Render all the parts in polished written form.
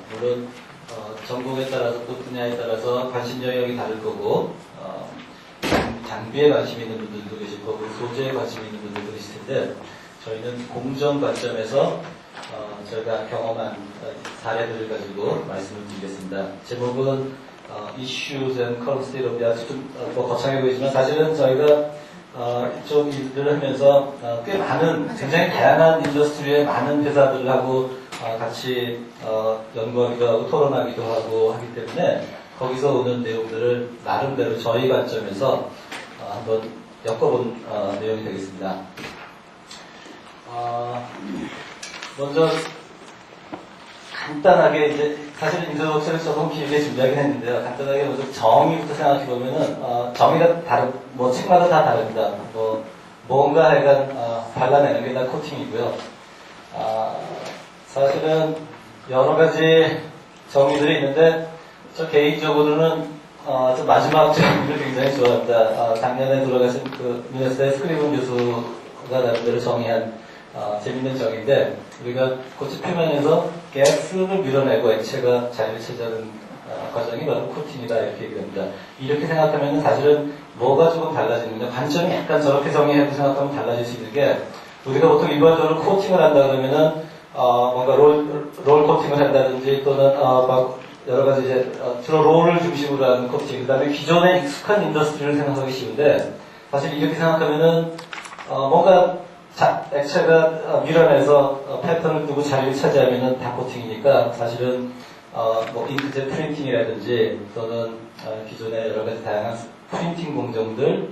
물론 전공에 따라서 또 분야에 따라서 관심 영역이 다를 거고 장비에 관심 있는 분들도 계실 거고 소재에 관심 있는 분들도 계실 텐데 저희는 공정 관점에서 저희가 경험한 사례들을 가지고 말씀을 드리겠습니다. 제목은 Issues and Current State of the Art. 좀 거창해 보이지만 사실은 저희가 이쪽 일들을 하면서 꽤 많은 굉장히 다양한 인더스트리의 많은 회사들하고 같이 연구하기도 하고 토론하기도 하고 하기 때문에 거기서 오는 내용들을 나름대로 저희 관점에서 한번 엮어본 내용이 되겠습니다. 먼저 간단하게 이제 사실은 인트로덕션을 조금 길게 준비하긴 했는데요. 간단하게 먼저 정의부터 생각해 보면은 정의가 뭐 책마다 다 다릅니다. 뭔가 하여간 발라내는 게 다 코팅이고요. 사실은 여러 가지 정의들이 있는데 저 개인적으로는 저 마지막 정의를 굉장히 좋아합니다. 작년에 돌아가신 그 미네소타의 스크리븐 교수가 나름대로 정의한 재밌는 정의인데 우리가 고체 표면에서 가스를 밀어내고 액체가 자리를 차지하는 과정이 바로 코팅이다 이렇게 얘기합니다. 이렇게 생각하면 사실은 뭐가 조금 달라지는데 관점이 약간 저렇게 정의하고 생각하면 달라질 수 있는 게 우리가 보통 일반적으로 코팅을 한다 그러면은 뭔가 롤 코팅을 한다든지 또는 막 여러 가지 이제 주로 롤을 중심으로 하는 코팅, 그 다음에 기존의 익숙한 인더스트리를 생각하기 쉬운데 사실 이렇게 생각하면은 뭔가 액체가 밀어내서 패턴을 두고 자리를 차지하면은 다 코팅이니까 사실은 뭐 잉크젯 프린팅이라든지 또는 기존의 여러 가지 다양한 프린팅 공정들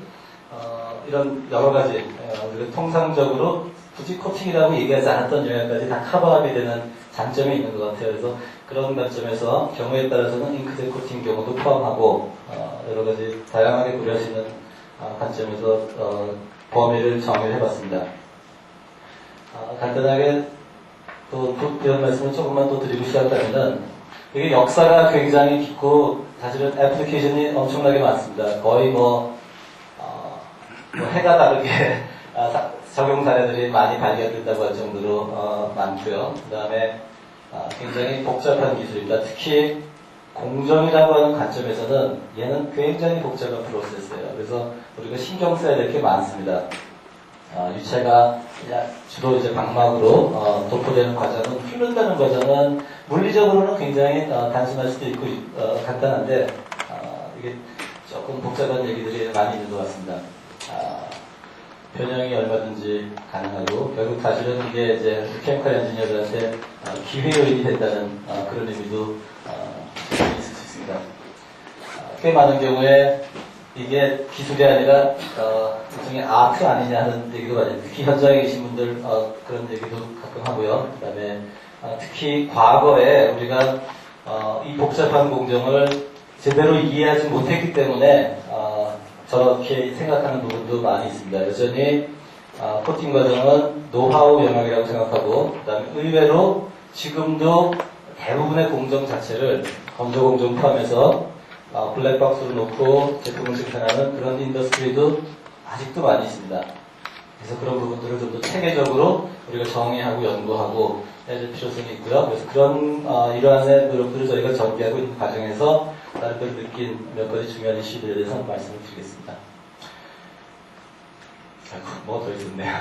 이런 여러 가지 우리가 통상적으로 굳이 코팅이라고 얘기하지 않았던 영역까지 다 커버하게 되는 장점이 있는 것 같아요. 그래서 그런 관점에서 경우에 따라서는 잉크젯 코팅 경우도 포함하고 여러 가지 다양하게 고려할 수 있는 관점에서 범위를 정의를 해봤습니다. 간단하게 또 이런 말씀을 조금만 또 드리고 시작하면은 이게 역사가 굉장히 깊고 사실은 애플리케이션이 엄청나게 많습니다. 거의 뭐 해가 다르게 적용 사례들이 많이 발견된다고 할 정도로 많고요. 그 다음에 굉장히 복잡한 기술입니다. 특히 공정이라고 하는 관점에서는 얘는 굉장히 복잡한 프로세스예요. 그래서 우리가 신경 써야 될 게 많습니다. 유체가 주로 이제 각막으로 도포되는 과정은 흐른다는 과정은 물리적으로는 굉장히 단순할 수도 있고 간단한데 이게 조금 복잡한 얘기들이 많이 있는 것 같습니다. 변형이 얼마든지 가능하고 결국 사실은 이게 이제 케미컬 엔지니어들한테 기회 요인이 된다는 그런 의미도 있을 수 있습니다. 꽤 많은 경우에 이게 기술이 아니라 일종의 아트 아니냐는 얘기도 많이 특히 현장에 계신 분들 그런 얘기도 가끔 하고요. 그 다음에 특히 과거에 우리가 이 복잡한 공정을 제대로 이해하지 못했기 때문에 저렇게 생각하는 부분도 많이 있습니다. 여전히 코팅 과정은 노하우 영역이라고 생각하고 그 다음에 의외로 지금도 대부분의 공정 자체를 건조공정 포함해서 블랙박스로 놓고 제품을 생산하는 그런 인더스트리도 아직도 많이 있습니다. 그래서 그런 부분들을 좀 더 체계적으로 우리가 정의하고 연구하고 해줄 필요성이 있고요. 그래서 그런 이러한 노력들을 저희가 전개하고 있는 과정에서 나름대로 느낀 몇 가지 중요한 이슈들에 대해서 말씀을 드리겠습니다. 뭐가 더 있었네요.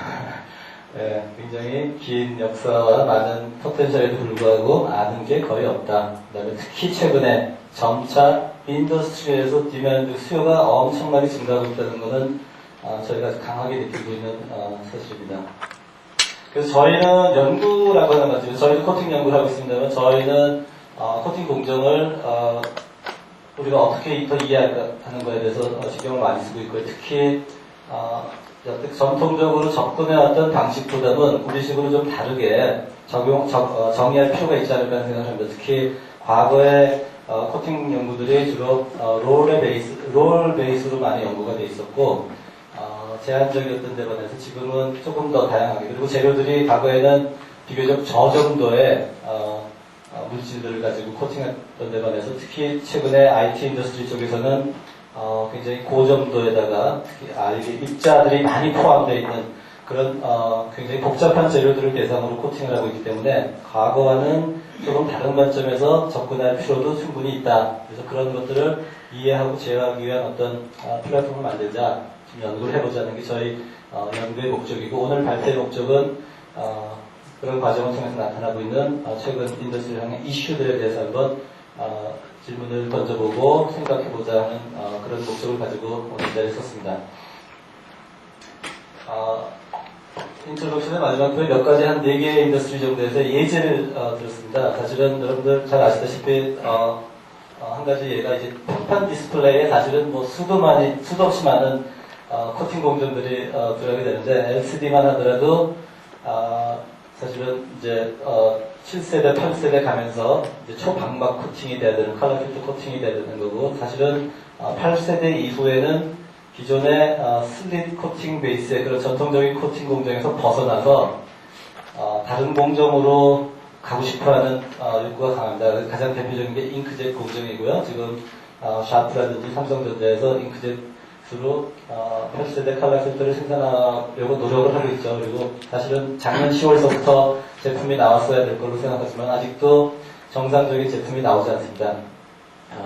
네, 굉장히 긴 역사와 많은 포텐셜에도 불구하고 아는 게 거의 없다. 그 다음에 특히 최근에 점차 인더스트리에서 디맨드 수요가 엄청나게 증가하고 있다는 것은 저희가 강하게 느끼고 있는 사실입니다. 그래서 저희는 연구라고 하는 거죠. 저희도 코팅 연구를 하고 있습니다만 저희는 코팅 공정을 우리가 어떻게 더 이해하는 거에 대해서 신경을 많이 쓰고 있고요. 특히 전통적으로 접근해왔던 방식보다는 우리식으로 좀 다르게 정의할 필요가 있지 않을까 하는 생각을 합니다. 특히 과거에 코팅 연구들이 주로 롤 베이스로 많이 연구가 돼 있었고 제한적이었던 데 반해서 지금은 조금 더 다양하게 그리고 재료들이 과거에는 비교적 저정도의 물질들을 가지고 코팅했던 데 반해서 특히 최근에 IT 인더스트리 쪽에서는 굉장히 고점도에다가 특히 이게 입자들이 많이 포함되어 있는 그런 굉장히 복잡한 재료들을 대상으로 코팅을 하고 있기 때문에 과거와는 조금 다른 관점에서 접근할 필요도 충분히 있다. 그래서 그런 것들을 이해하고 제어하기 위한 어떤 플랫폼을 만들자, 좀 연구를 해보자는 게 저희 연구의 목적이고, 오늘 발표의 목적은 그런 과정을 통해서 나타나고 있는 최근 인더스트리 향의 이슈들에 대해서 한번 질문을 던져보고 생각해보자 하는 그런 목적을 가지고 오늘 이 자리에 섰습니다. 인트로덕션의 마지막 부에 몇 가지 한 4개의 인더스트리 정도에서 예제를 들었습니다. 사실은 여러분들 잘 아시다시피 한 가지 예가 이제 평판 디스플레이에 사실은 뭐 수도 없이 많은 코팅 공정들이 들어가게 되는데, LCD만 하더라도 사실은 이제 7세대, 8세대 가면서 이제 초방막 코팅이 돼야 되는, 컬러 필터 코팅이 돼야 되는 거고, 사실은 8세대 이후에는 기존의 슬릿 코팅 베이스의 그런 전통적인 코팅 공정에서 벗어나서 다른 공정으로 가고 싶어하는 욕구가 강합니다. 가장 대표적인 게 잉크젯 공정이고요. 지금 샤프라든지 삼성전자에서 잉크젯으로 8세대 컬러 필터를 생산하려고 노력을 하고 있죠. 그리고 사실은 작년 10월서부터 제품이 나왔어야 될 걸로 생각하지만 아직도 정상적인 제품이 나오지 않습니다.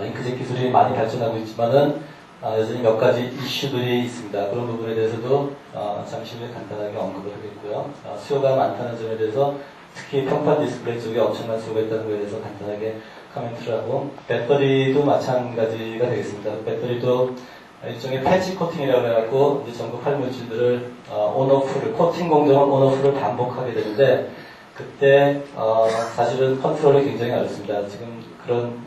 잉크젯 기술이 많이 발전하고 있지만은 여전히 몇 가지 이슈들이 있습니다. 그런 부분에 대해서도 잠시 후에 간단하게 언급을 하겠고요. 수요가 많다는 점에 대해서 특히 평판 디스플레이 쪽에 엄청난 수요가 있다는 것에 대해서 간단하게 코멘트를 하고, 배터리도 마찬가지가 되겠습니다. 배터리도 일종의 패치 코팅이라고 해갖고 이제 전국 할물질들을 온오프를, 코팅 공정은 온오프를 반복하게 되는데, 그때 사실은 컨트롤이 굉장히 어렵습니다. 지금 그런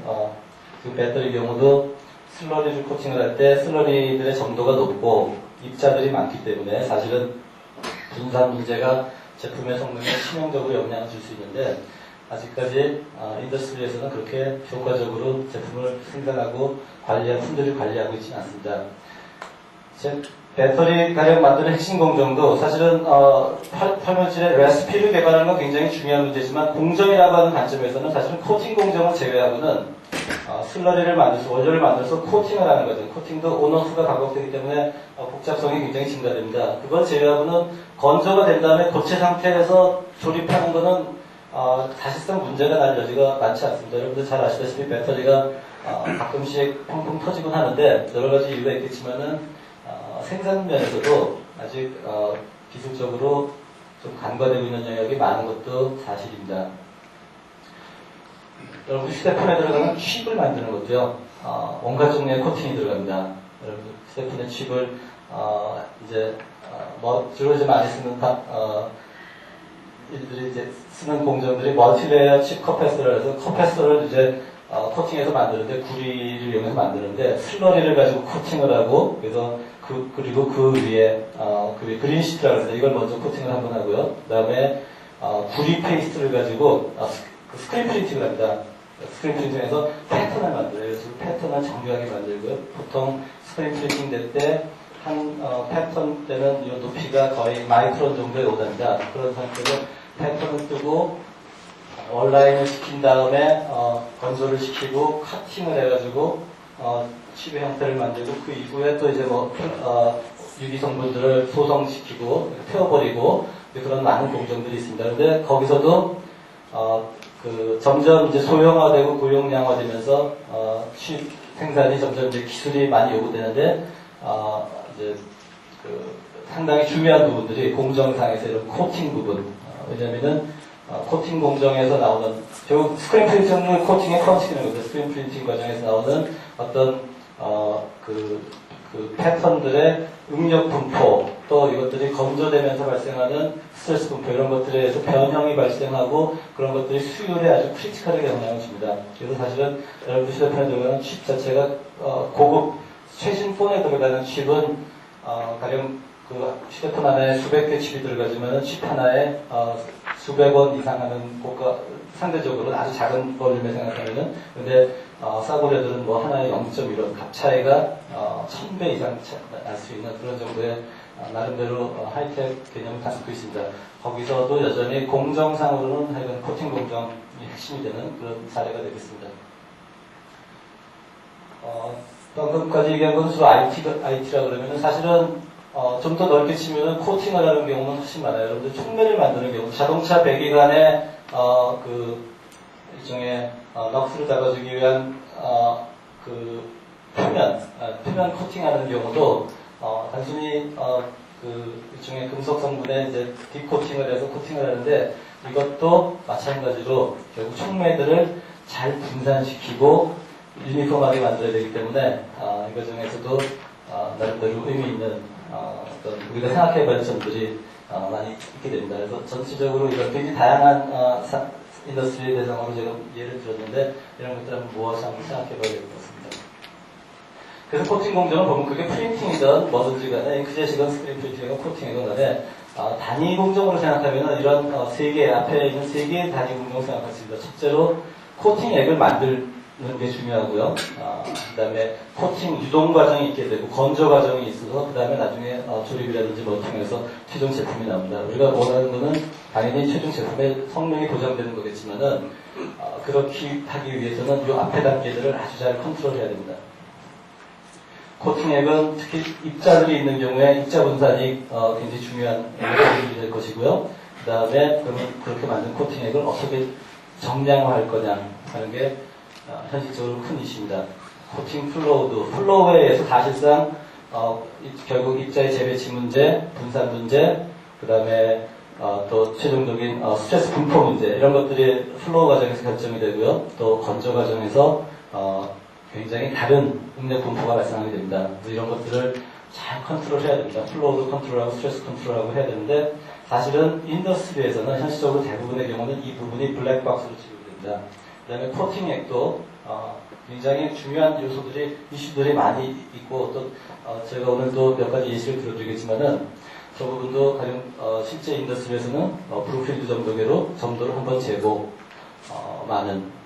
지금 배터리 경우도 슬러리를 코팅을 할 때 슬러리들의 점도가 높고 입자들이 많기 때문에 사실은 분산 문제가 제품의 성능에 치명적으로 영향을 줄 수 있는데, 아직까지 인더스트리에서는 그렇게 효과적으로 제품을 생산하고 품질을 관리하고 있지는 않습니다. 배터리 가령 만드는 핵심 공정도 사실은 팔물질의 레시피를 개발하는 건 굉장히 중요한 문제지만, 공정이라고 하는 관점에서는 사실은 코팅 공정을 제외하고는 슬러리를 만들어서, 원료를 만들어서 코팅을 하는 거죠. 코팅도 온오프가 반복되기 때문에 복잡성이 굉장히 증가됩니다. 그걸 제외하고는 건조가 된 다음에 고체 상태에서 조립하는 거는 사실상 문제가 날 여지가 많지 않습니다. 여러분들 잘 아시다시피 배터리가 가끔씩 펑펑 터지곤 하는데, 여러 가지 이유가 있겠지만은 생산 면에서도 아직 기술적으로 좀 간과되고 있는 영역이 많은 것도 사실입니다. 여러분 휴대폰에 들어가는 칩을 만드는 것도요, 온갖 종류의 코팅이 들어갑니다. 여러분 휴대폰의 칩을 이제 주로 이제 많이 쓰는 일들이 이제 쓰는 공정들이 멀티레이어 칩 커패서를 해서 커패서를 이제 코팅해서 만드는데, 구리를 이용해서 만드는데 슬러리를 가지고 코팅을 하고, 그래서 그리고 그 위에 그린 시트라고 해서 이걸 먼저 코팅을 한번 하고요. 그 다음에 구리 페이스트를 가지고 스크린 프린팅을 합니다. 스크린 프린팅에서 패턴을 만들어요. 그래서 패턴을 정교하게 만들고요. 보통 스크린 프린팅 될 때 한 패턴 때는 이 높이가 거의 마이크론 정도에 오답니다. 그런 상태로 패턴을 뜨고 온라인을 시킨 다음에 건조를 시키고 커팅을 해가지고 칩의 형태를 만들고, 그 이후에 또 이제 유기 성분들을 소성시키고 태워버리고 그런 많은 공정들이 있습니다. 그런데 거기서도 점점 이제 소형화되고 고용량화되면서 칩 생산이 점점 이제 기술이 많이 요구되는데, 이제 상당히 중요한 부분들이 공정상에서 이런 코팅 부분. 왜냐면은 코팅 공정에서 나오는, 결국 스크린 프린팅을 코팅에 포함시키는 거죠. 스크린 프린팅 과정에서 나오는 어떤 그 패턴들의 응력 분포, 또 이것들이 건조되면서 발생하는 스트레스 분포, 이런 것들에 의해서 변형이 발생하고 그런 것들이 수율에 아주 크리티컬하게 영향을 줍니다. 그래서 사실은 여러분들 휴대폰에 들어가는 칩 자체가 고급 최신 폰에 들어가는 칩은 가령 그 휴대폰 안에 수백 개 칩이 들어가지만 칩 하나에 수백 원 이상 하는 고가, 상대적으로 아주 작은 볼륨에 생각하면은, 근데 싸구려들은 뭐 하나에 0.1원, 값 차이가 1000배 이상 날 수 있는 그런 정도의 나름대로 하이텍 개념을 갖고 있습니다. 거기서도 여전히 공정상으로는 하여간 코팅 공정이 핵심이 되는 그런 사례가 되겠습니다. 방금까지 얘기한 것은 주로 IT라 그러면은, 사실은 좀 더 넓게 치면은 코팅을 하는 경우는 훨씬 많아요. 여러분들 촉매를 만드는 경우, 자동차 배기관에 그 일종의 럭스를 잡아주기 위한 그 표면 코팅하는 경우도 단순히 그 일종의 금속 성분에 이제 디코팅을 해서 코팅을 하는데 이것도 마찬가지로 결국 촉매들을 잘 분산시키고 유니폼하게 만들어야 되기 때문에 이 과정에서도 나름대로 의미 있는 어떤 우리가 생각해봐야 할 점들이 많이 있게 됩니다. 그래서 전체적으로 이런 굉장히 다양한 인더스트리 대상으로 제가 예를 들었는데 이런 것들 한번 모아서 한번 생각해봐야 될 것 같습니다. 그래서 코팅 공정을 보면 그게 프린팅이든 뭐든지 간에 잉크젯이건 스크린 프린팅이건 코팅이건 간에 단위 공정으로 생각하면 이런 세 개, 앞에 있는 세 개의 단위 공정을 생각할 수 있습니다. 첫째로 코팅액을 만드는 게 중요하고요. 그 다음에 코팅 유동 과정이 있게 되고 건조 과정이 있어서 그 다음에 나중에 조립이라든지 뭐 통해서 최종 제품이 나옵니다. 우리가 원하는 거는 당연히 최종 제품의 성능이 보장되는 거겠지만은 그렇게 하기 위해서는 이 앞에 단계들을 아주 잘 컨트롤해야 됩니다. 코팅액은 특히 입자들이 있는 경우에 입자 분산이 굉장히 중요한 요소들이 될 것이고요. 그 다음에 그러면 그렇게 만든 코팅액을 어떻게 정량화할 거냐 하는 게 현실적으로 큰 이슈입니다. 코팅 플로우에 의해서 사실상 결국 입자의 재배치 문제, 분산 문제, 그 다음에 또 최종적인 스트레스 분포 문제 이런 것들이 플로우 과정에서 결정이 되고요. 또 건조 과정에서 굉장히 다른 응력 분포가 발생하게 됩니다. 그래서 이런 것들을 잘 컨트롤해야 됩니다. 플로우도 컨트롤하고 스트레스 컨트롤하고 해야 되는데 사실은 인더스트리에서는 현실적으로 대부분의 경우는 이 부분이 블랙박스로 취급됩니다. 그 다음에 코팅액도 굉장히 중요한 요소들이 이슈들이 많이 있고 또 제가 오늘도 몇 가지 예시를 들어드리겠지만은 저 부분도 가령 실제 인더스트리에서는 브루필드 점도를 한번 재고 많은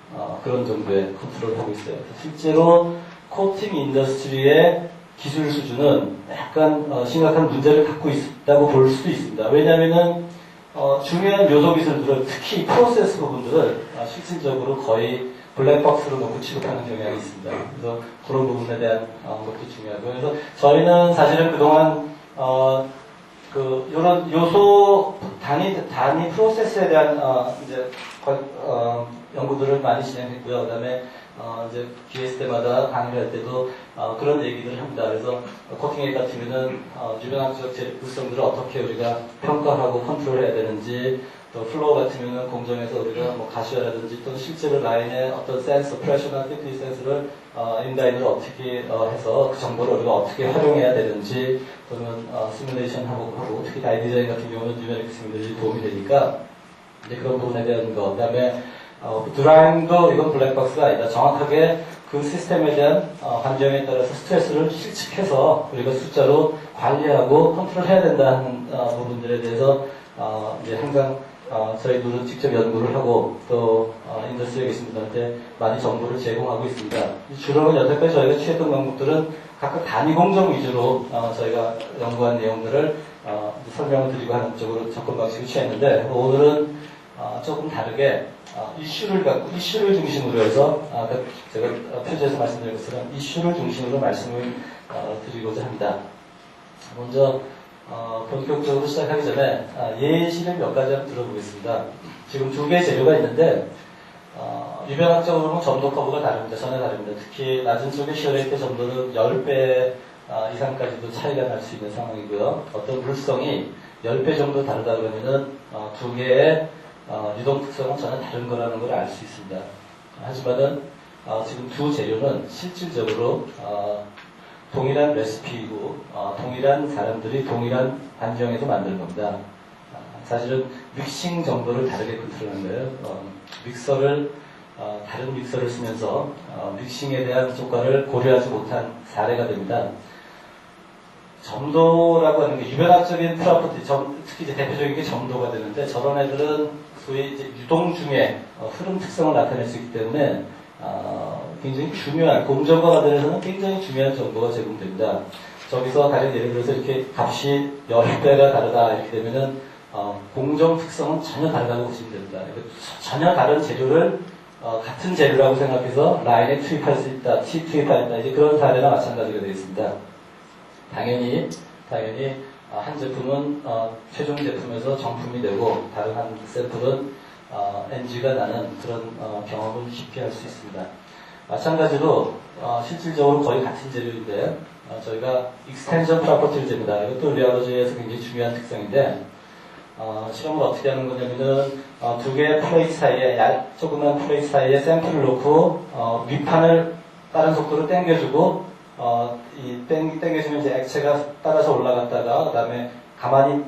그런 정도의 컨트롤을 하고 있어요. 실제로 코팅 인더스트리의 기술 수준은 약간 심각한 문제를 갖고 있다고 볼 수도 있습니다. 왜냐하면은 중요한 요소 기술들은 특히 프로세스 부분들을 실질적으로 거의 블랙박스로 놓고 취급하는 경향이 있습니다. 그래서 그런 부분에 대한 것도 중요하고요. 그래서 저희는 사실은 그동안 이런 요소 단위 프로세스에 대한 이제 연구들을 많이 진행했고요. 그다음에 이제 기획 때마다 강의를 할 때도 그런 얘기들을 합니다. 그래서 코팅액 같으면은 유변학적 물성들을 어떻게 우리가 평가하고 컨트롤해야 되는지, 또 플로우 같으면은 공정에서 우리가 뭐 가시화라든지 또는 실제로 라인의 어떤 센서, 프레셔나 틱리 센서를 인라인으로 어떻게 해서 그 정보를 우리가 어떻게 활용해야 되는지, 또는 시뮬레이션 하고 특히 다이 디자인 같은 경우는 뉴메릭 시뮬레이션이 도움이 되니까 이제 그런 부분에 대한 거. 그다음에 드라잉도 이건 블랙박스가 아니다. 정확하게 그 시스템에 대한 환경에 따라서 스트레스를 실측해서 우리가 숫자로 관리하고 컨트롤해야 된다는 부분들에 대해서 이제 항상 저희들은 직접 연구를 하고 또 인더스트리에 계신 분들한테 많이 정보를 제공하고 있습니다. 주로는 여태까지 저희가 취했던 방법들은 각각 단위 공정 위주로 저희가 연구한 내용들을 설명을 드리고 하는 쪽으로 접근 방식을 취했는데 오늘은 조금 다르게 이슈를 중심으로 해서 제가 표지에서 말씀드린 것처럼 이슈를 중심으로 말씀을 드리고자 합니다. 먼저 본격적으로 시작하기 전에 예시를 몇 가지 한번 들어보겠습니다. 지금 두 개의 재료가 있는데 유변학적으로는 점도 커브가 다릅니다. 전혀 다릅니다. 특히 낮은 쪽의 시어레이트 점도는 10배 이상까지도 차이가 날 수 있는 상황이고요. 어떤 물성이 10배 정도 다르다 그러면은 두 개의 유동 특성은 전혀 다른 거라는 걸 알 수 있습니다. 하지만은 지금 두 재료는 실질적으로 동일한 레시피이고 동일한 사람들이 동일한 환경에서 만드는 겁니다. 사실은 믹싱 정도를 다르게 컨트롤하는 거예요. 믹서를 다른 믹서를 쓰면서 믹싱에 대한 효과를 고려하지 못한 사례가 됩니다. 점도라고 하는 게 유변학적인 프로퍼티, 특히 이제 대표적인 게 점도가 되는데 저런 애들은 소위 이제 유동 중에 흐름 특성을 나타낼 수 있기 때문에 굉장히 중요한 공정과 관련해서는 굉장히 중요한 정보가 제공됩니다. 저기서 가령 예를 들어서 이렇게 값이 10배가 다르다 이렇게 되면은 공정 특성은 전혀 다르다고 보시면 됩니다. 전혀 다른 재료를 같은 재료라고 생각해서 라인에 투입할 수 있다, 투입할 수 있다 이제 그런 사례나 마찬가지가 되겠습니다. 당연히 당연히 한 제품은 최종 제품에서 정품이 되고 다른 한 샘플은 NG가 나는 그런 경험을 쉽게 할 수 있습니다. 마찬가지로 실질적으로 거의 같은 재료인데 저희가 익스텐션 프로퍼티를 잽니다. 이것도 리얼로지에서 굉장히 중요한 특성인데 실험을 어떻게 하는 거냐면은 두 개의 플레이트 사이에 조그만 플레이트 사이에 샘플을 놓고 밑판을 빠른 속도로 당겨주고 당겨주면 이제 액체가 따라서 올라갔다가 그다음에 가만히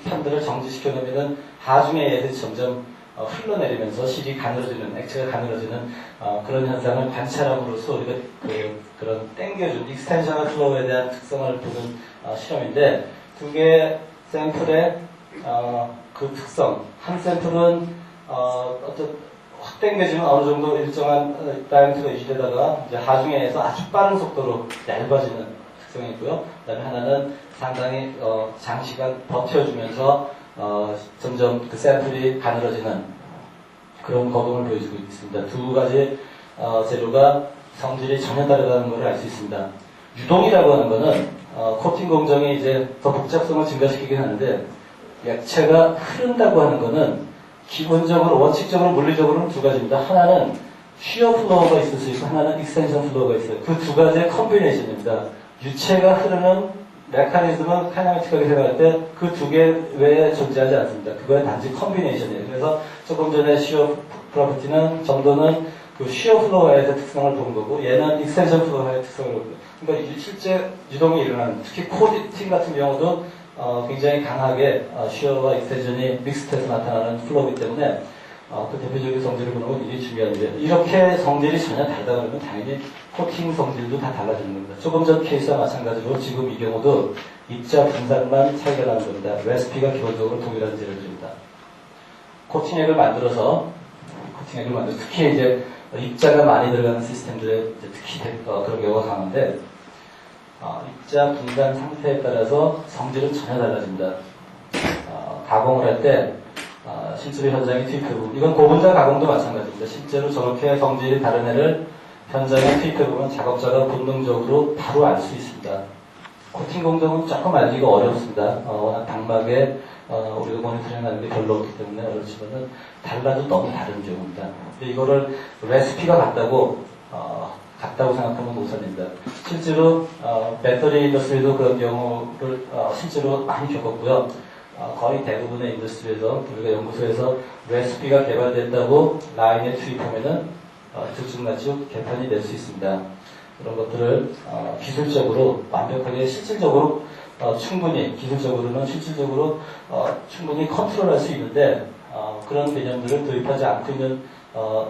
편들을 정지시켜 놓으면은 하중에 얘들이 점점 흘러내리면서 실이 가늘어지는, 액체가 가늘어지는 그런 현상을 관찰함으로써 우리가 그런 당겨준 익스텐셔널 플로우에 대한 특성을 보는 실험인데 두 개의 샘플의 그 특성, 한 샘플은 확 당겨지면 어느 정도 일정한 다이어트가 유지되다가 이제 하중에서 아주 빠른 속도로 얇아지는 특성이 있고요. 그다음에 하나는 상당히 장시간 버텨주면서 점점 그 샘플이 가늘어지는 그런 거동을 보여주고 있습니다. 두 가지 재료가 성질이 전혀 다르다는 것을 알 수 있습니다. 유동이라고 하는 것은 코팅 공정이 이제 더 복잡성을 증가시키긴 하는데 액체가 흐른다고 하는 것은 기본적으로 원칙적으로 물리적으로는 두 가지입니다. 하나는 쉬어 플로우가 있을 수 있고 하나는 익스텐션 플로우가 있어요. 그 두 가지의 컨비네이션입니다. 유체가 흐르는 메커니즘은 카이네틱하게 생각할 때 그 두 개 외에 존재하지 않습니다. 그거는 단지 컨비네이션이에요. 그래서 조금 전에 쉬어 프로퍼티는 정도는 그 쉬어 플로어의 특성을 본 거고 얘는 익스텐션 플로어의 특성을 본 거고 그러니까 실제 유동이 일어나는 특히 코팅 같은 경우도 굉장히 강하게 쉬어와 익스텐션이 믹스돼서 나타나는 플로우이기 때문에 그 대표적인 성질을 보는 건 이게 중요한데 이렇게 성질이 전혀 다르다 그러면 당연히 코팅 성질도 다 달라지는 겁니다. 조금 전 케이스와 마찬가지로 지금 이 경우도 입자 분산만 차이가 나는 겁니다. 레시피가 기본적으로 동일한 재료입니다. 코팅액을 만들어서 특히 이제 입자가 많이 들어가는 시스템들에 특히 그런 경우가 강한데 입자 분산 상태에 따라서 성질은 전혀 달라집니다. 가공을 할 때 실제로 현장에 투입해보면 이건 고분자 가공도 마찬가지입니다. 실제로 저렇게 성질이 다른 애를 현장에 투입해보면 작업자가 본능적으로 바로 알 수 있습니다. 코팅 공정은 조금 알기가 어렵습니다. 워낙 당막에 우리가 모니터링하는 게 별로 없기 때문에 어렵지만은 달라도 너무 다른 경우입니다. 근데 이거를 레시피가 같다고 생각하면 오산입니다. 실제로 배터리 인더스트리도 그런 경우를 실제로 많이 겪었고요. 거의 대부분의 인더스트리에서 우리가 연구소에서 레시피가 개발됐다고 라인에 투입하면은 들쭉날쭉 개편이 될 수 있습니다. 그런 것들을 기술적으로 완벽하게 실질적으로 기술적으로는 실질적으로 충분히 컨트롤할 수 있는데 그런 개념들을 도입하지 않고 있는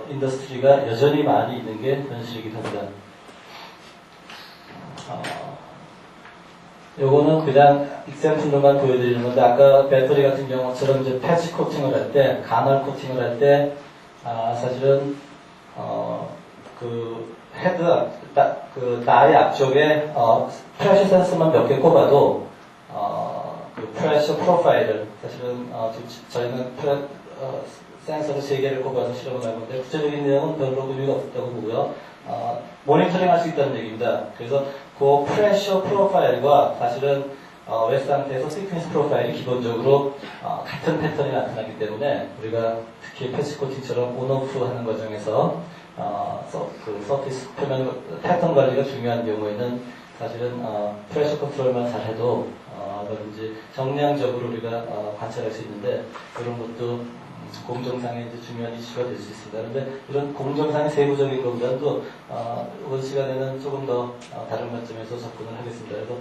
인더스트리가 여전히 많이 있는 게 현실이기도 합니다. 요거는 그냥 익샘플로만 보여드리는 건데 아까 배터리 같은 경우처럼 이제 패치 코팅을 할 때, 간헐 코팅을 할 때 사실은 그 헤드 그 나의 앞쪽에 프레셔 센서만 몇 개 꼽아도 그 프레셔 프로파일을 사실은 저희는 센서를 3개를 꼽아서 실험을 할 건데 구체적인 내용은 별로 의미가 없다고 보고요. 모니터링 할 수 있다는 얘기입니다. 그래서 그 프레셔 프로파일과 사실은 웹 상태에서 시퀀스 프로파일이 기본적으로 같은 패턴이 나타나기 때문에 우리가 특히 패치 코팅처럼 온오프 하는 과정에서 그 서피스 표면 패턴 관리가 중요한 경우에는 사실은 프레셔 컨트롤만 잘해도 뭐든지 정량적으로 우리가 관찰할 수 있는데 그런 것도 공정상의 이제 중요한 이슈가 될 수 있습니다. 그런데 이런 공정상의 세부적인 것보다도 이번 시간에는 조금 더 다른 관점에서 접근을 하겠습니다. 그래서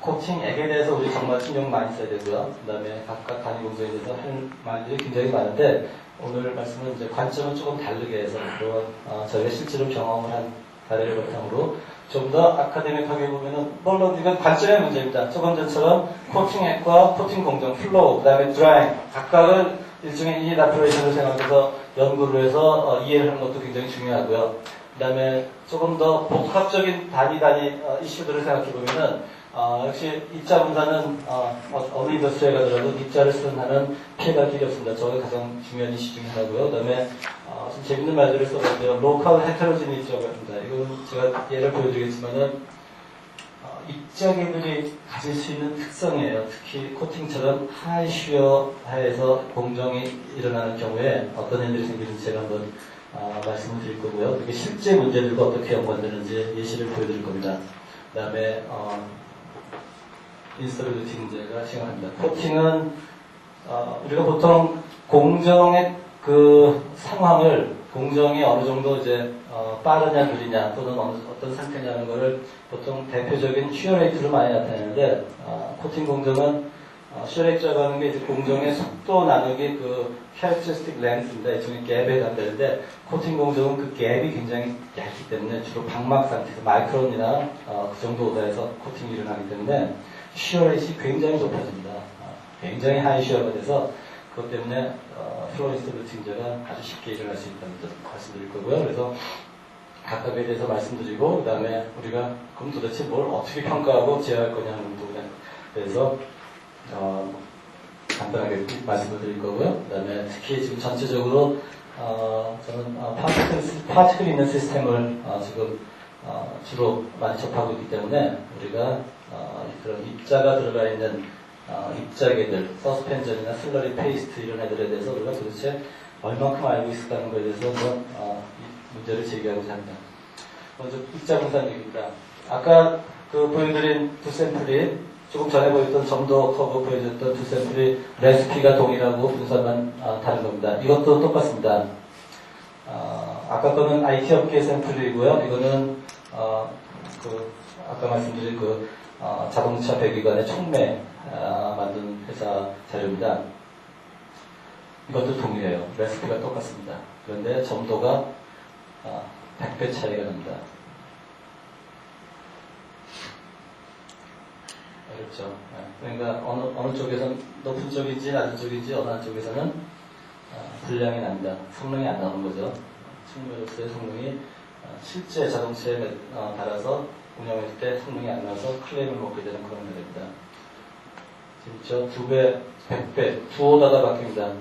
코팅액에 대해서 우리 정말 신경 많이 써야 되고요. 그 다음에 각각 단위 공정에 대해서 할 말들이 굉장히 많은데 오늘 말씀은 이제 관점은 조금 다르게 해서 저희가 실제로 경험을 한 사례를 바탕으로 좀 더 아카데믹하게 보면은 물론 이건 관점의 문제입니다. 조금 전처럼 코팅액과 코팅 공정, 플로우, 그 다음에 드라잉 각각을 일종의 이닛 오퍼레이션을 생각해서 연구를 해서 이해를 하는 것도 굉장히 중요하고요. 그 다음에 조금 더 복합적인 단위 이슈들을 생각해 보면은 역시 입자 분산은 어느 인더스트리에 가더라도 입자를 쓰는 피해갈 길이 없습니다. 저게 가장 중요한 이슈 중에 하나고요. 그 다음에 좀 재밌는 말들을 써봤는데요. 로컬 헤테로지니티라고 합니다. 이건 제가 예를 보여드리겠지만은 입자계들이 가질 수 있는 특성이에요. 특히 코팅처럼 하이 슈어 하에서 공정이 일어나는 경우에 어떤 일들이 생기는지 제가 한번 말씀을 드릴 거고요. 그게 실제 문제들과 어떻게 연관되는지 예시를 보여드릴 겁니다. 그 다음에 인스터빌리티 문제가 시작합니다. 코팅은 우리가 보통 공정의 그 상황을 공정이 어느 정도 이제 빠르냐 느리냐 또는 어떤 상태냐는 것을 보통 대표적인 슈어 레이트로 많이 나타내는데 코팅 공정은 슈어 레이트라고 하는 게 이제 공정의 속도 나누기 그 캐릭터리스틱 렌스입니다. 일종의 갭에 해당되는데 코팅 공정은 그 갭이 굉장히 얇기 때문에 주로 방막 상태에서 마이크론이나 그 정도 오다에서 코팅이 일어나기 때문에 슈어 레이트가 굉장히 높아집니다. 굉장히 하이 슈어가 돼서 그것 때문에 플로인스터빌리티 문제가 아주 쉽게 일어날 수 있다는 점 말씀드릴 거고요. 그래서 각각에 대해서 말씀드리고 그 다음에 우리가 그럼 도대체 뭘 어떻게 평가하고 제어할 거냐는 부분에 대해서 간단하게 말씀을 드릴 거고요. 그 다음에 특히 지금 전체적으로 저는 파티클이 있는 시스템을 지금 주로 많이 접하고 있기 때문에 우리가 그런 입자가 들어가 있는 입자계들, 서스펜전이나 슬러리 페이스트 이런 애들에 대해서 우리가 도대체 얼만큼 알고 있을까는 것에 대해서 한번 문제를 제기하고자 합니다. 먼저 입자 분산력입니다. 아까 그 보여드린 두 샘플이 조금 전에 보였던 점도 커브 보여줬던 두 샘플이 레시피가 동일하고 분산만 다른 겁니다. 이것도 똑같습니다. 아까 거는 IT 업계 샘플이고요. 이거는 아까 말씀드린 자동차 배기관의 촉매 만든 회사 자료입니다. 이것도 동일해요. 레시피가 똑같습니다. 그런데 점도가 100배 차이가 납니다. 어렵죠. 그러니까 어느 쪽에서는 높은 쪽인지 낮은 쪽인지 어느 한쪽에서는 분량이 납니다. 성능이 안 나오는 거죠. 측면으로서의 성능이 실제 자동차에 달아서 운영할 때 성능이 안 나와서 클레임을 먹게 되는 그런 문제입니다. 지금 2배, 100배, 두 오다가 바뀝니다.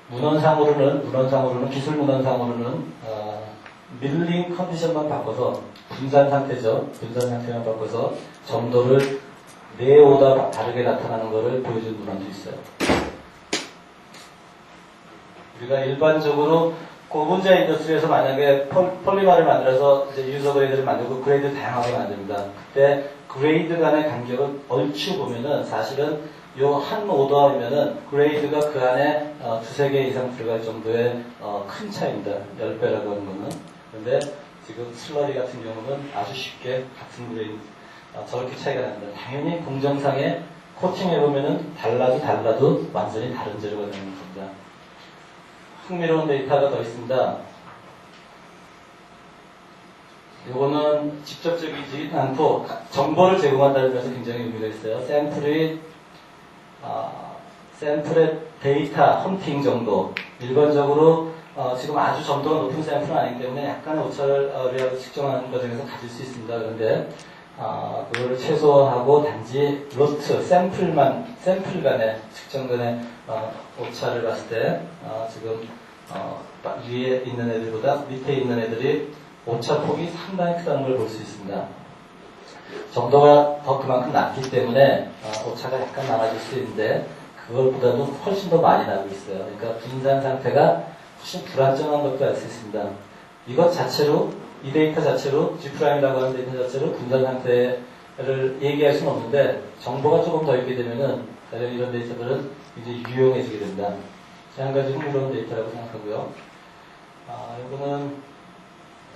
문헌상으로는 기술 문헌상으로는 밀링 컨디션만 바꿔서 분산 상태죠. 분산 상태만 바꿔서 점도를 4오다 다르게 나타나는 것을 보여준 문헌도 있어요. 우리가 일반적으로 고분자 인더스트리에서 만약에 폴리머를 만들어서 이제 유저 그레이드를 만들고 그레이드 다양하게 만듭니다. 그때 그레이드 간의 간격을 얼추 보면은 사실은 요 한 오더이면은 그레이드가 그 안에 2-3개 이상 들어갈 정도의 큰 차이입니다. 10배라고 하는 거는. 그런데 지금 슬러리 같은 경우는 아주 쉽게 같은 그레이드 저렇게 차이가 납니다. 당연히 공정상에 코팅해보면은 달라도 완전히 다른 재료가 되는 겁니다. 흥미로운 데이터가 더 있습니다. 이거는 직접적이지 않고 정보를 제공한다는 면에서 굉장히 의미가 있어요. 샘플의 데이터 헌팅 정도. 일반적으로 지금 아주 점도가 높은 샘플은 아니기 때문에 약간의 오차를 우리가 측정하는 과정에서 가질 수 있습니다. 그런데 그거를 최소화하고 단지 로트, 샘플 간의 측정간의 오차를 봤을 때 지금 위에 있는 애들보다 밑에 있는 애들이 오차폭이 상당히 크다는 걸 볼 수 있습니다. 정도가 더 그만큼 낮기 때문에 오차가 약간 나눠질 수 있는데 그것보다도 훨씬 더 많이 나고 있어요. 그러니까 분산 상태가 훨씬 불안정한 것도 알 수 있습니다. 이것 자체로 이 데이터 자체로 G'이라고 하는 데이터 자체로 분산 상태를 얘기할 수는 없는데 정보가 조금 더 있게 되면은 이런 데이터들은 이제 유용해지게 됩니다. 한 가지 흥미로운 데이터라고 생각하고요. 이거는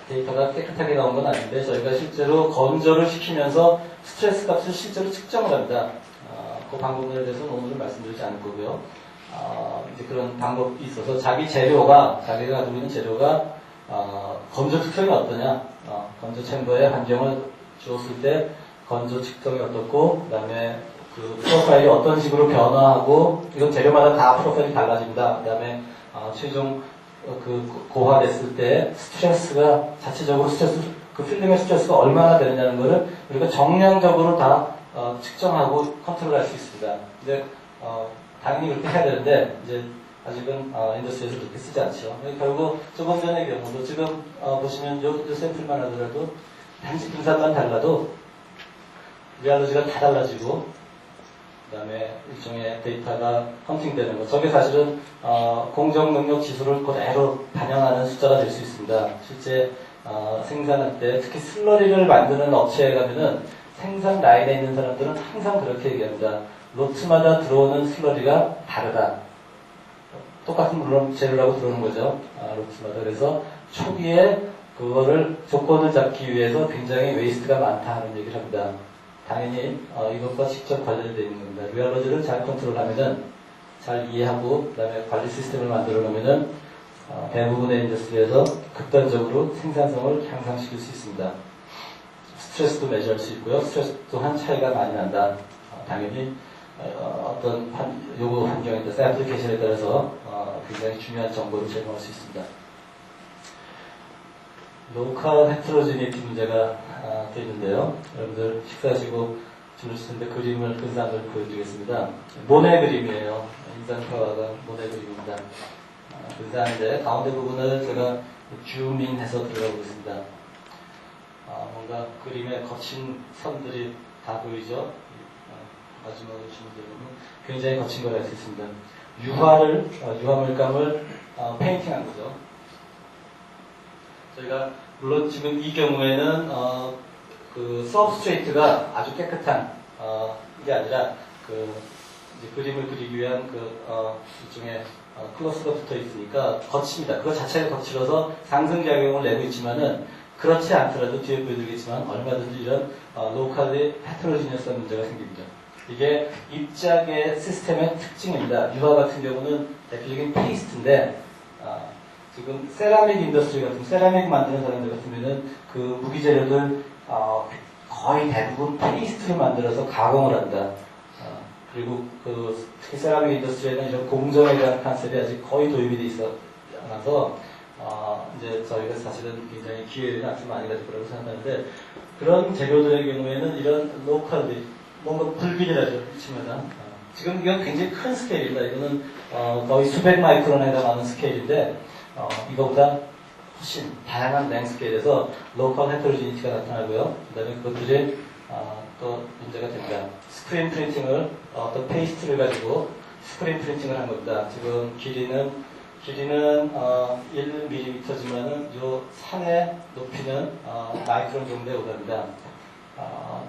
데이터가 깨끗하게 나온 건 아닌데 저희가 실제로 건조를 시키면서 스트레스 값을 실제로 측정을 합니다. 그 방법에 대해서는 오늘은 말씀드리지 않을 거고요. 이제 그런 방법이 있어서 자기가 가지고 있는 재료가 건조 특성이 어떠냐, 건조 챔버의 환경을 주었을 때 건조 측정이 어떻고, 그 다음에 그 프로파일이 어떤 식으로 변화하고, 이건 재료마다 다 프로파일이 달라집니다. 그 다음에 최종 고화됐을 때 스트레스가 자체적으로 그 필름의 스트레스가 얼마나 되느냐는 것을 우리가 정량적으로 다 측정하고 컨트롤할 수 있습니다. 근데 당연히 그렇게 해야 되는데 이제 아직은 인더스트리에서 그렇게 쓰지 않죠. 결국 조금 전의 경우도 지금 보시면 요 샘플만 하더라도 단지 분산만 달라도 리알러지가 다 달라지고, 그 다음에 일종의 데이터가 헌팅되는 것. 저게 사실은 공정 능력 지수를 그대로 반영하는 숫자가 될 수 있습니다. 실제 생산할 때 특히 슬러리를 만드는 업체에 가면은 생산 라인에 있는 사람들은 항상 그렇게 얘기합니다. 로트마다 들어오는 슬러리가 다르다. 똑같은 물론 재료라고 들어오는 거죠. 로트마다. 그래서 초기에 그거를 조건을 잡기 위해서 굉장히 웨이스트가 많다 하는 얘기를 합니다. 당연히 이것과 직접 관련되어 있는 겁니다. 리얼러지를 잘 컨트롤하면은, 잘 이해하고 그 다음에 관리 시스템을 만들어 놓으면은 대부분의 인더스트리에서 극단적으로 생산성을 향상시킬 수 있습니다. 스트레스도 매주할 수 있고요. 스트레스 또한 차이가 많이 난다. 당연히 어떤 요구 환경에 따라서 애플리케이션에 따라서 굉장히 중요한 정보를 제공할 수 있습니다. 로컬 헤트로지니티 문제가 또 있는데요. 여러분들 식사하시고 주무실 텐데 그림을 근사한 걸 보여드리겠습니다. 모네 그림이에요. 인상파가 모네 그림입니다. 근사한데 가운데 부분을 제가 줌인해서 들어가 보겠습니다. 뭔가 그림에 거친 선들이 다 보이죠? 마지막으로 보면 굉장히 거친 걸 알 수 있습니다. 유화물감을 페인팅한 거죠. 저희가 물론 지금 이 경우에는 그 서브스트레이트가 아주 깨끗한 게 아니라 이제 그림을 그리기 위한 일종의 클로스가 붙어 있으니까 거칩니다. 그거 자체가 거칠어서 상승작용을 내고 있지만은 그렇지 않더라도 뒤에 보여드리겠지만 얼마든지 이런 로컬리 헤테로지니어스한 문제가 생깁니다. 이게 입자계 시스템의 특징입니다. 유화 같은 경우는 대표적인 페이스트인데 지금 세라믹 인더스트리 같은 세라믹 만드는 사람들 같으면은 그 무기 재료들 거의 대부분 페이스트를 만들어서 가공을 한다. 그리고 특히 세라믹 인더스트리에는 이런 공정에 대한 컨셉이 아직 거의 도입이 돼 있어 않아서 이제 저희가 사실은 굉장히 기회를 아주 많이 가질 거라고 생각하는데 그런 재료들의 경우에는 이런 로컬리 뭔가 불균이라죠. 치마다. 지금 이건 굉장히 큰 스케일입니다. 이거는 거의 수백 마이크론에 해당하는 스케일인데 이거보다 훨씬 다양한 랭스케일에서 로컬 헤테로지니티가 나타나고요. 그 다음에 그것들이 또 문제가 됩니다. 스크린 프린팅을 어떤 페이스트를 가지고 스크린 프린팅을 한 겁니다. 지금 길이는 1mm지만은 요 산의 높이는 마이크론 정도에 오답니다.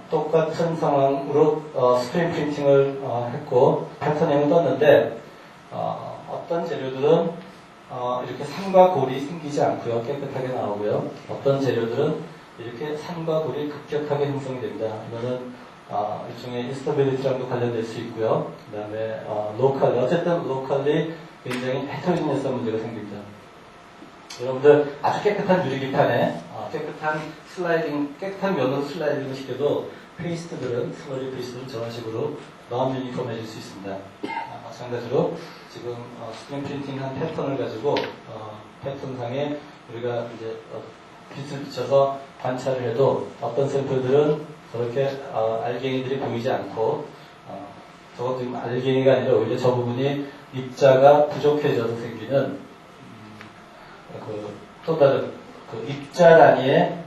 똑같은 상황으로 스크린 프린팅을 했고 패터닝을 떴는데 어떤 재료들은 이렇게 산과 골이 생기지 않고요. 깨끗하게 나오고요. 어떤 재료들은 이렇게 산과 골이 급격하게 형성이 됩니다. 이거는 일종의 인스타빌리티랑도 관련될 수 있고요. 그 다음에 어쨌든 로컬리 굉장히 헤테로지니어스한 문제가 생깁니다. 여러분들 아주 깨끗한 유리기판에 깨끗한 면으로 슬라이딩을 시켜도 슬러리 페이스트들은 저런 식으로 너무 유니폼해질 수 있습니다. 마찬가지로 지금 스크린 프린팅한 패턴을 가지고 패턴상에 우리가 이제 빛을 비춰서 관찰을 해도 어떤 샘플들은 저렇게 알갱이들이 보이지 않고 저것도 지금 알갱이가 아니라 오히려 저 부분이 입자가 부족해져서 생기는 또 다른 입자 단위의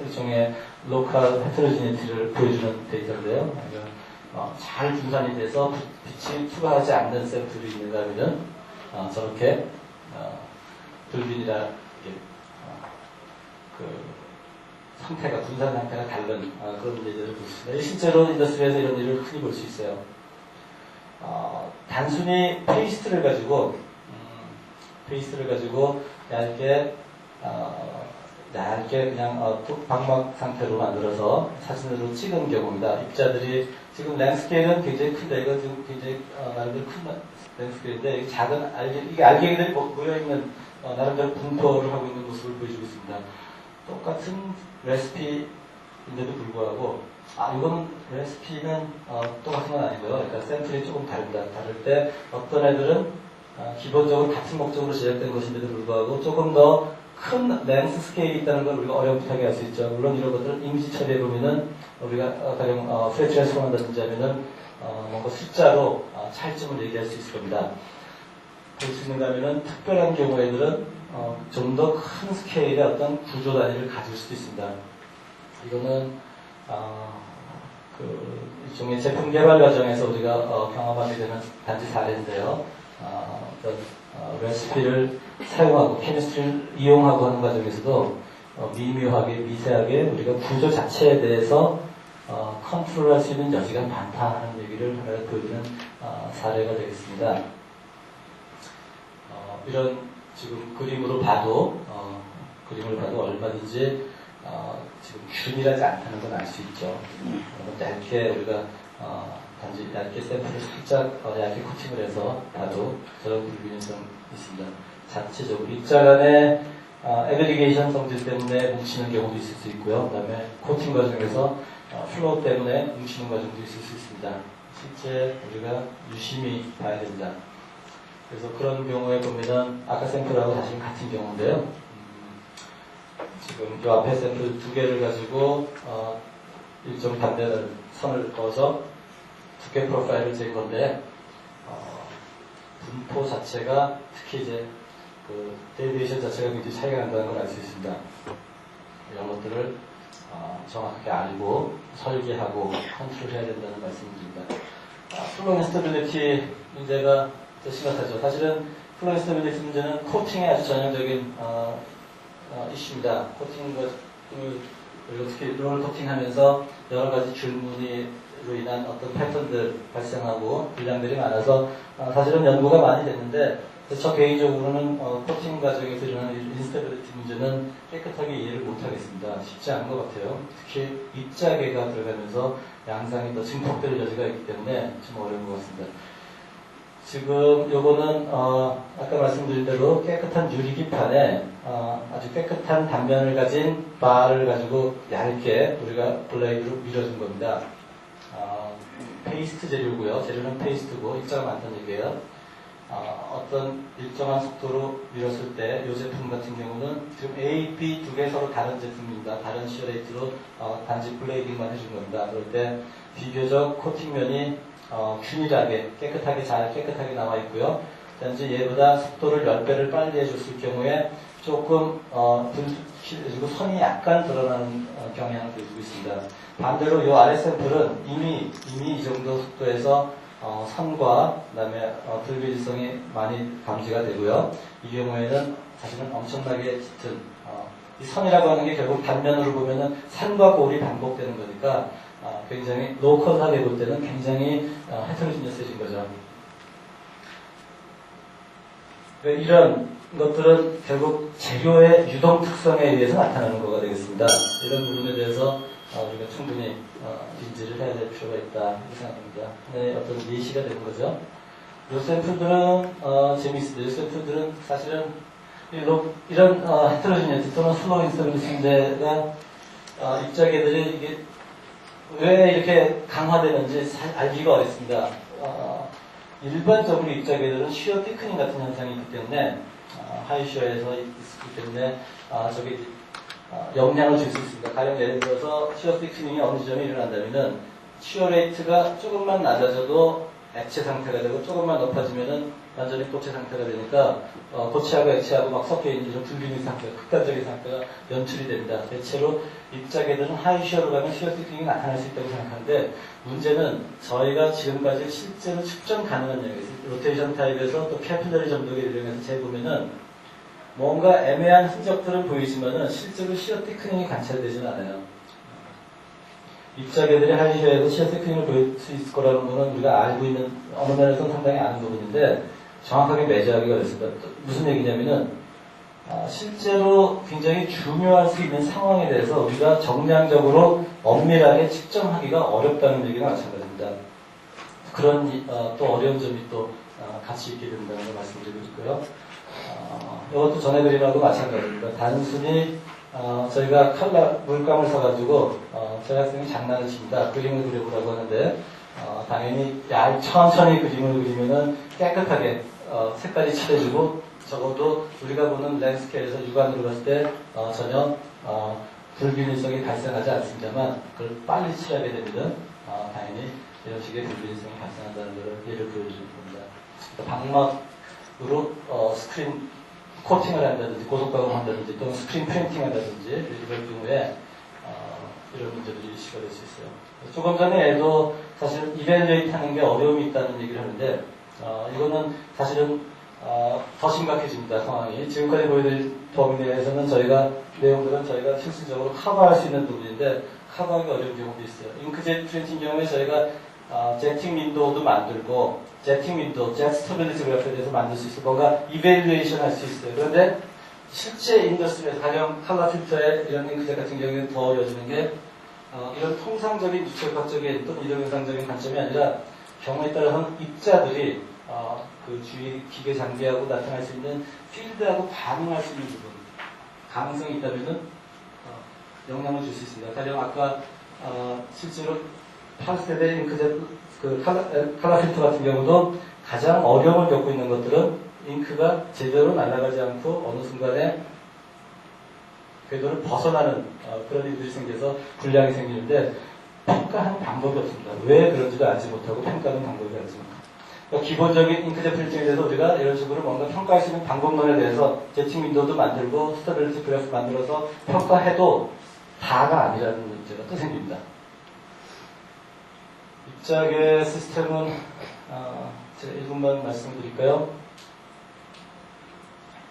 일종의 로컬 헤테로지니티를 보여주는 데이터인데요. 잘 분산이 돼서 빛이 투과하지 않는 샘플이 있는가 하면 저렇게 불균이라 상태가 분산 상태가 다른 그런 문제들을 볼 수 있습니다. 실제로 인더스트리에서 이런 일을 흔히 볼 수 있어요. 단순히 페이스트를 가지고 얇게 그냥 방막 상태로 만들어서 사진으로 찍은 경우입니다. 입자들이 지금 랭스케일은 굉장히 큰데 이거 지금 굉장히 나름대로 큰 랭스케일인데 작은 이게 알갱이들이 모여있는 나름대로 분포를 하고 있는 모습을 보여주고 있습니다. 똑같은 레시피인데도 불구하고 이거는 레시피는 똑같은 건 아니고요. 그러니까 샘플이 조금 다릅니다. 다를 때 어떤 애들은 기본적으로 같은 목적으로 제작된 것인데도 불구하고 조금 더 큰 랭스 스케일이 있다는 걸 우리가 어렴풋하게 알 수 있죠. 물론 이런 것들은 이미지 처리해 보면은 우리가 가령 프레 트랜스폼 한다든지 하면은 뭔가 숫자로 차이점을 얘기할 수 있을 겁니다. 볼 수 있는가 하면은 특별한 경우에들은 좀 더 큰 스케일의 어떤 구조 단위를 가질 수도 있습니다. 이거는 일종의 제품 개발 과정에서 우리가 경험하게 되는 단지 사례인데요. 어떤 레시피를 사용하고 케미스트리를 이용하고 하는 과정에서도 미묘하게 미세하게 우리가 구조 자체에 대해서 컨트롤할 수 있는 여지가 많다 하는 얘기를 하나 보여주는 사례가 되겠습니다. 이런 지금 그림을 봐도 얼마든지 지금 균일하지 않다는 건 알 수 있죠. 얇게 우리가 단지 얇게 샘플을 살짝 얇게 코팅을 해서 봐도 저런 불균형성이 있습니다. 자체적으로 입자 간의 애그리게이션 성질 때문에 뭉치는 경우도 있을 수 있고요. 그 다음에 코팅 과정에서 플로우 때문에 뭉치는 과정도 있을 수 있습니다. 실제 우리가 유심히 봐야 됩니다. 그래서 그런 경우에 보면은 아까 샘플하고 사실 같은 경우인데요. 지금 이 앞에 샘플 두 개를 가지고 일정 반대는 선을 그어서 두께 프로파일을 잰 건데 분포 자체가 특히 이제 그 데이비에이션 자체가 굉장히 차이가 난다는 걸 알 수 있습니다. 이런 것들을 정확하게 알고 설계하고 컨트롤해야 된다는 말씀드립니다. 플로우 인스터빌리티 문제가 더 심각하죠. 사실은 플로우 인스터빌리티 문제는 코팅의 아주 전형적인 이슈입니다. 코팅을 그리고 특히 롤 코팅하면서 여러 가지 줄무늬로 인한 어떤 패턴들 발생하고 불량들이 많아서 사실은 연구가 많이 됐는데 저 개인적으로는 코팅 과정에서 일어나는 인스테빌리티 문제는 깨끗하게 이해를 못하겠습니다. 쉽지 않은 것 같아요. 특히 입자계가 들어가면서 양상이 더 증폭될 여지가 있기 때문에 좀 어려운 것 같습니다. 지금 요거는 아까 말씀드린 대로 깨끗한 유리기판에 아주 깨끗한 단면을 가진 바를 가지고 얇게 우리가 블레이드로 밀어준 겁니다. 페이스트 재료고요. 재료는 페이스트고 입자가 많다는 얘기예요. 어떤 일정한 속도로 밀었을 때 이 제품 같은 경우는 지금 A, B 두 개 서로 다른 제품입니다. 다른 시어레이트로 단지 블레이딩만 해준 겁니다. 그럴 때 비교적 코팅면이 균일하게 깨끗하게 나와 있고요. 단지 얘보다 속도를 10배를 빨리 해줬을 경우에 조금 그리고 선이 약간 드러나는 경향을 보여주고 있습니다. 반대로 이 아래 샘플은 이미 이 정도 속도에서 선과 그다음에 불규칙성이 많이 감지가 되고요. 이 경우에는 사실은 엄청나게 짙은 이 선이라고 하는 게 결국 단면으로 보면은 산과 골이 반복되는 거니까 굉장히 로컬하게 볼 때는 굉장히 헤테로지니어스해진 거죠. 이런 것들은 결국 재료의 유동 특성에 의해서 나타나는 거가 되겠습니다. 이런 부분에 대해서 우리가 충분히 인지를 해야 될 필요가 있다 생각합니다. 하나의 어떤 예시가 되는 거죠. 이 샘플들은 재미있습니다. 이 샘플들은 사실은 이런 헤테로지니어티 또는 슬로우 인스터빌리티 문제가 입자계들이 이게 왜 이렇게 강화되는지 알기가 어렵습니다. 일반적으로 입자계들은 쉬어 티크닝 같은 현상이 있기 때문에 하이쉬어에서 있기 때문에 저기 영향을 줄 수 있습니다. 가령 예를 들어서 쉬어 티크닝이 어느 지점에 일어난다면은 쉬어 레이트가 조금만 낮아져도 액체 상태가 되고 조금만 높아지면은 완전히 고체 상태가 되니까 고체하고 액체하고 막 섞여 있는 이런 불균형 상태가 극단적인 상태가 연출이 됩니다. 대체로 입자계들은 하이쉬어로 가면 쉬어 티크닝이 나타날 수 있다고 생각하는데 문제는 저희가 지금까지 실제로 측정 가능한 영역에서 로테이션 타입에서 또 캐필러리 점독에 이용해서 재보면은 뭔가 애매한 흔적들은 보이지만은 실제로 쉬어 티크닝이 관찰되지는 않아요. 입자계들이 하이쉬어에서 쉬어 티크닝을 보일 수 있을 거라는 거는 우리가 알고 있는 어느 면에서는 상당히 아는 부분인데 정확하게 매제하기가 어렵습니다. 무슨 얘기냐면은 실제로 굉장히 중요할 수 있는 상황에 대해서 우리가 정량적으로 엄밀하게 측정하기가 어렵다는 얘기가 마찬가지입니다. 그런 또 어려운 점이 또 같이 있게 된다는 걸 말씀드리고 있고요. 이것도 전에 그림하고 마찬가지입니다. 단순히 저희가 물감을 사가지고 저희 학생이 장난을 칩니다. 그림을 그려보라고 하는데 당연히 천천히 그림을 그리면은 깨끗하게 색깔이 칠해지고 적어도 우리가 보는 랜스케일에서 육안으로 봤을 때 전혀 불균일성이 발생하지 않습니다만 그걸 빨리 칠하게 되면 당연히 이런 식의 불균일성이 발생한다는 것을 예를 보여주는 겁니다. 방막으로 스크린 코팅을 한다든지 고속가공을 한다든지 또는 스크린 프린팅 한다든지 이럴 경우에 이런 문제들이 이슈가 될 수 있어요. 조금 전에도 사실 이벨리에이트 하는 게 어려움이 있다는 얘기를 하는데 이거는 사실은 더 심각해집니다. 상황이. 지금까지 보여드린 범위 내에서는 내용들은 저희가 실질적으로 커버할 수 있는 부분인데 커버하기 어려운 경우도 있어요. 잉크젯 프린팅 경우에 저희가 제팅 윈도우도 만들고 제팅 윈도우, 젯 스테빌리티 그래프에 대해서 만들 수 있어요. 뭔가 이벨리에이션 할 수 있어요. 그런데 실제 인더스트리에서 가령 컬러 필터에 이런 잉크젯 같은 경우에는 더 어려워지는 게 이런 통상적인 유철학적인 또는 이동영상적인 관점이 아니라 경우에 따라서는 입자들이 그 주위 기계 장비하고 나타날 수 있는 필드하고 반응할 수 있는 부분 가능성이 있다면 영향을 줄 수 있습니다. 가령 아까 실제로 8세대 잉크젯 그 컬러 필터 같은 경우도 가장 어려움을 겪고 있는 것들은 잉크가 제대로 날아가지 않고 어느 순간에 궤도를 벗어나는 그런 일들이 생겨서 불량이 생기는데 평가하는 방법이 없습니다. 왜 그런지도 알지 못하고 평가하는 방법이 없습니다. 그러니까 기본적인 잉크젯 프린팅에 대해서 우리가 이런 식으로 뭔가 평가할 수 있는 방법론에 대해서 제팅 윈도우도 만들고 스테빌리티 그래프 만들어서 평가해도 다가 아니라는 문제가 또 생깁니다. 입자계 시스템은 제가 1분만 말씀드릴까요?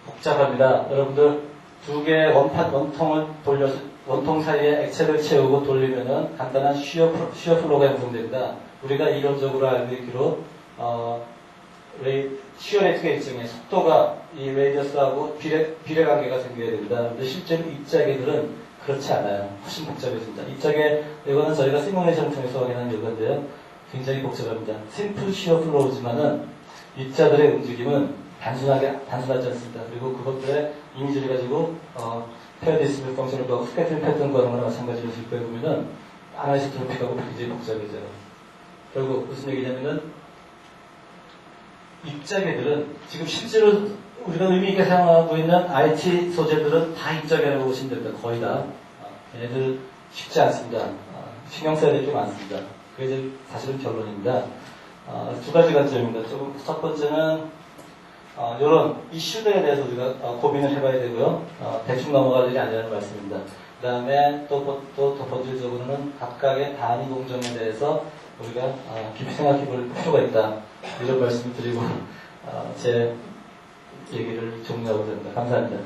복잡합니다. 여러분들 두 개의 원통을 돌려서 원통 사이에 액체를 채우고 돌리면은 간단한 쉬어 플로우가 형성됩니다. 우리가 이론적으로 알고 있기로 쉬어 레이트가 일정해 속도가 이 레이디어스하고 비례 관계가 생겨야 됩니다. 그런데 실제로 입자계들은 그렇지 않아요. 훨씬 복잡해집니다. 입자계 이거는 저희가 시뮬레이션을 통해서 확인한 결과인데요. 굉장히 복잡합니다. 심플 쉬어 플로우지만은 입자들의 움직임은 단순하지 않습니다. 그리고 그것들의 이미지를 가지고 페어디스플레이 펑션을 구하고 스캐트링 패턴 구하는 거나 마찬가지로 실거에 보면은 아나이소트로픽하고 굉장히 복잡해져요. 결국 무슨 얘기냐면은 입자계들은 지금 실제로 우리가 의미 있게 사용하고 있는 IT 소재들은 다 입자계라고 보시면 됩니다. 거의 다. 얘네들 쉽지 않습니다. 신경 써야 될 게 많습니다. 그게 사실은 결론입니다. 두 가지 관점입니다. 첫 번째는 이런 이슈들에 대해서 우리가 고민을 해봐야 되고요. 대충 넘어갈 일이 아니라는 말씀입니다. 그 다음에 또 더 본질적으로는 각각의 단위 공정에 대해서 우리가 깊이 생각해 볼 필요가 있다. 이런 말씀을 드리고 제 얘기를 종료하고 됩니다. 감사합니다.